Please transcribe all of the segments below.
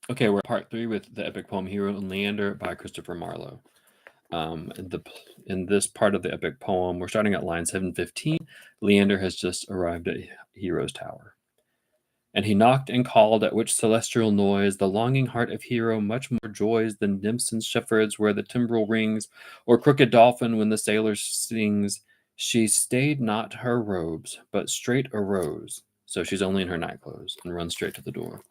Okay, we're at part 3 with the epic poem Hero and Leander by Christopher Marlowe. In this part of the epic poem, we're starting at line 715. Leander has just arrived at Hero's tower. And he knocked and called, at which celestial noise the longing heart of Hero much more joys than nymphs and shepherds where the timbrel rings, or crooked dolphin when the sailor sings. She stayed not her robes, but straight arose. So she's only in her night clothes and runs straight to the door.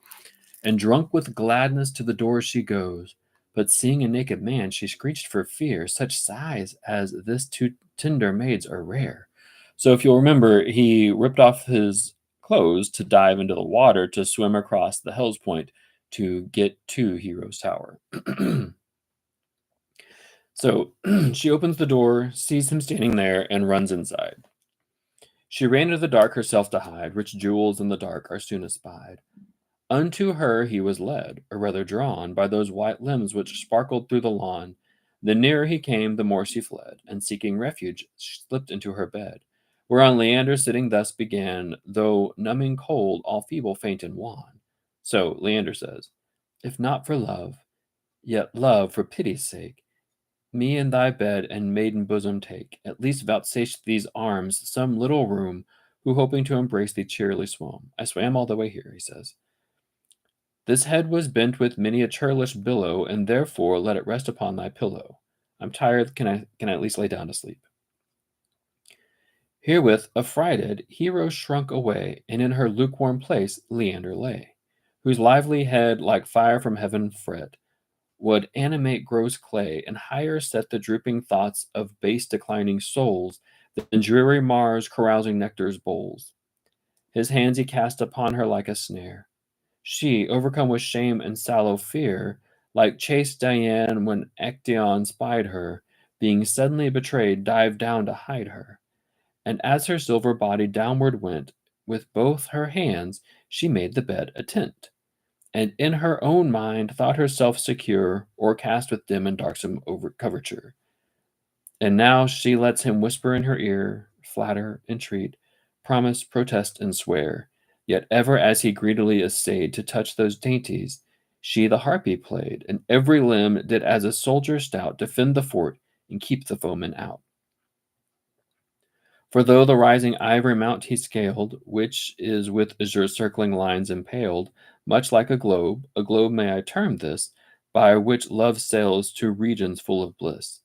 And drunk with gladness to the door she goes. But seeing a naked man, she screeched for fear. Such sighs as this to tender maids are rare. So if you'll remember, he ripped off his clothes to dive into the water to swim across the Hellespont to get to Hero's Tower. So she opens the door, sees him standing there, and runs inside. She ran into the dark herself to hide. Rich jewels in the dark are soon espied. Unto her he was led, or rather drawn, by those white limbs which sparkled through the lawn. The nearer he came, the more she fled, and seeking refuge, slipped into her bed. Whereon Leander sitting thus began, though numbing cold, all feeble, faint, and wan. So Leander says, If not for love, yet love for pity's sake, me in thy bed and maiden bosom take, at least vouchsafe these arms some little room, who hoping to embrace thee cheerily swam. I swam all the way here, he says. This head was bent with many a churlish billow, and therefore let it rest upon thy pillow. I'm tired, can I at least lay down to sleep? Herewith, affrighted, Hero shrunk away, and in her lukewarm place Leander lay, whose lively head, like fire from heaven fret, would animate gross clay, and higher set the drooping thoughts of base declining souls than dreary Mars carousing nectar's bowls. His hands he cast upon her like a snare. She, overcome with shame and sallow fear, like chaste Dian when Actaeon spied her, being suddenly betrayed, dived down to hide her. And as her silver body downward went, with both her hands she made the bed a tent, and in her own mind thought herself secure, o'ercast with dim and darksome coverture. And now she lets him whisper in her ear, flatter, entreat, promise, protest, and swear. Yet ever as he greedily essayed to touch those dainties, she the harpy played, and every limb did as a soldier stout defend the fort and keep the foeman out. For though the rising ivory mount he scaled, which is with azure circling lines impaled, much like a globe may I term this, by which love sails to regions full of bliss.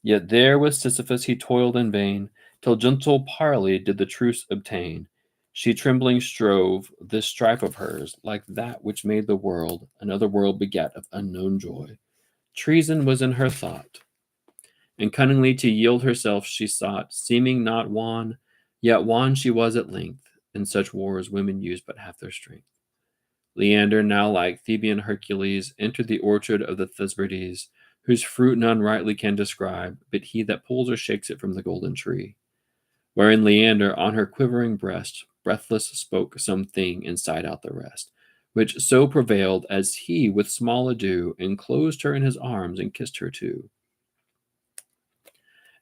Yet there with Sisyphus he toiled in vain, till gentle parley did the truce obtain. She trembling strove this strife of hers, like that which made the world, another world begat of unknown joy. Treason was in her thought, and cunningly to yield herself she sought, seeming not wan, yet wan she was at length. In such wars women use but half their strength. Leander, now like Theban Hercules, entered the orchard of the Thesprotides, whose fruit none rightly can describe, but he that pulls or shakes it from the golden tree. Wherein Leander on her quivering breast, breathless spoke some thing and sighed out the rest, which so prevailed as he with small ado enclosed her in his arms and kissed her too.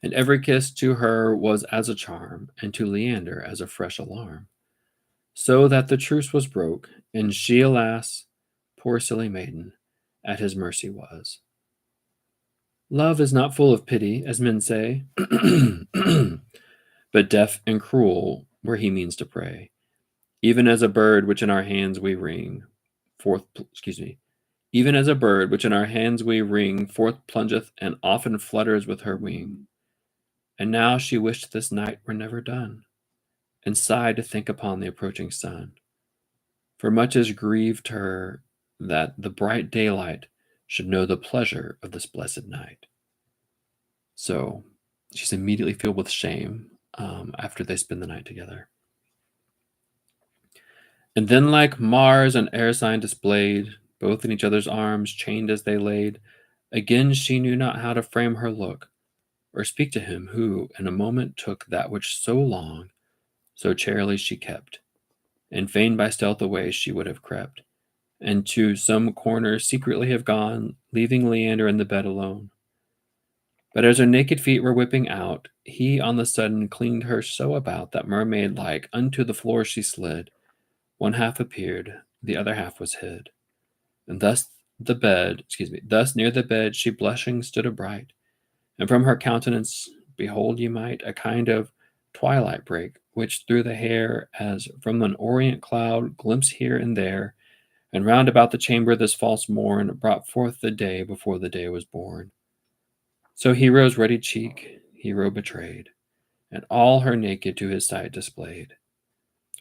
And every kiss to her was as a charm, and to Leander as a fresh alarm. So that the truce was broke, and she, alas, poor silly maiden, at his mercy was. Love is not full of pity, as men say, but deaf and cruel where he means to prey. Even as a bird which in our hands we wring, even as a bird which in our hands we wring, forth plungeth and often flutters with her wing. And now she wished this night were never done, and sighed to think upon the approaching sun. For much as grieved her that the bright daylight should know the pleasure of this blessed night. So she's immediately filled with shame after they spend the night together. And then, like Mars and Erisine displayed, both in each other's arms, chained as they laid, again she knew not how to frame her look, or speak to him who in a moment took that which so long, so charily she kept, and fain by stealth away she would have crept, and to some corner secretly have gone, leaving Leander in the bed alone. But as her naked feet were whipping out, he on the sudden clinged her so about that mermaid-like unto the floor she slid. One half appeared, the other half was hid. And thus near the bed she blushing stood upright, and from her countenance behold ye might a kind of twilight break, which through the hair, as from an orient cloud, glimpse here and there, and round about the chamber this false morn brought forth the day before the day was born. So Hero's ruddy cheek Hero betrayed, and all her naked to his sight displayed.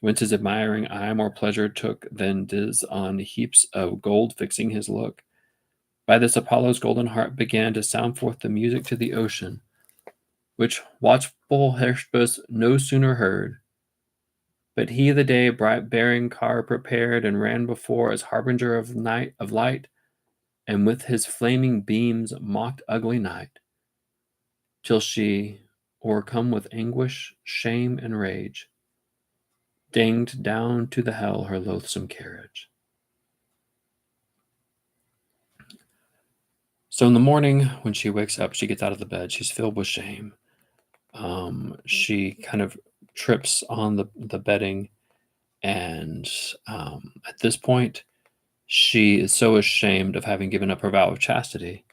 Whence his admiring eye more pleasure took than dis on heaps of gold fixing his look. By this Apollo's golden harp began to sound forth the music to the ocean, which watchful Hesperus no sooner heard, but he the day bright bearing car prepared and ran before as harbinger of night of light, and with his flaming beams mocked ugly night, till she, o'ercome with anguish, shame, and rage, danged down to the hell her loathsome carriage. So in the morning, when she wakes up, she gets out of the bed. She's filled with shame. She kind of trips on the bedding, and at this point, she is so ashamed of having given up her vow of chastity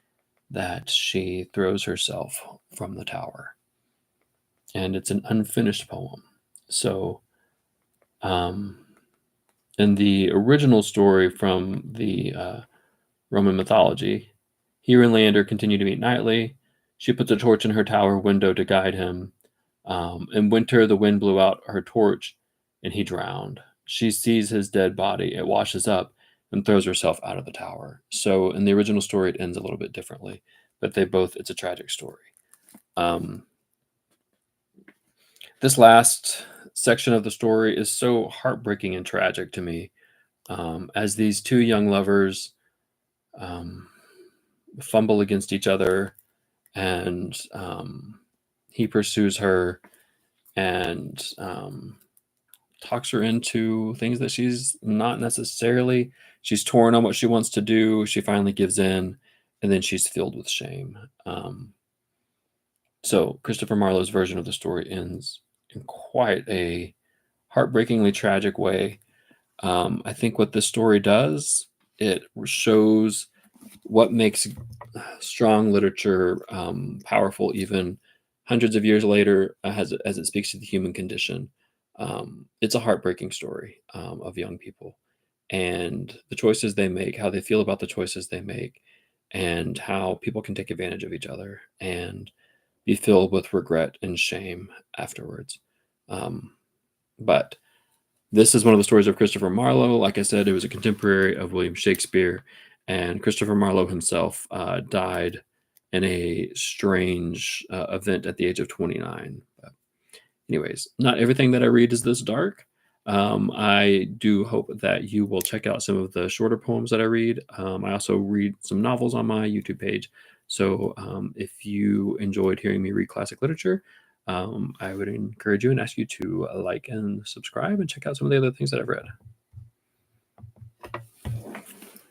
that she throws herself from the tower. And it's an unfinished poem. So, in the original story from the Roman mythology, Hero and Leander continue to meet nightly. She puts a torch in her tower window to guide him. In winter, the wind blew out her torch, and he drowned. She sees his dead body. It washes up and throws herself out of the tower. So in the original story, it ends a little bit differently, but it's a tragic story. This last section of the story is so heartbreaking and tragic to me, as these two young lovers fumble against each other, and he pursues her and talks her into things that she's not necessarily. She's torn on what she wants to do. She finally gives in, and then she's filled with shame. So Christopher Marlowe's version of the story ends in quite a heartbreakingly tragic way. I think what this story does, it shows what makes strong literature powerful even hundreds of years later, as it speaks to the human condition. It's a heartbreaking story of young people and the choices they make, how they feel about the choices they make, and how people can take advantage of each other and be filled with regret and shame afterwards. But this is one of the stories of Christopher Marlowe. Like I said, it was a contemporary of William Shakespeare, and Christopher Marlowe himself died in a strange event at the age of 29. But anyways, not everything that I read is this dark. I do hope that you will check out some of the shorter poems that I read. I also read some novels on my YouTube page. So if you enjoyed hearing me read classic literature, I would encourage you and ask you to like and subscribe and check out some of the other things that I've read.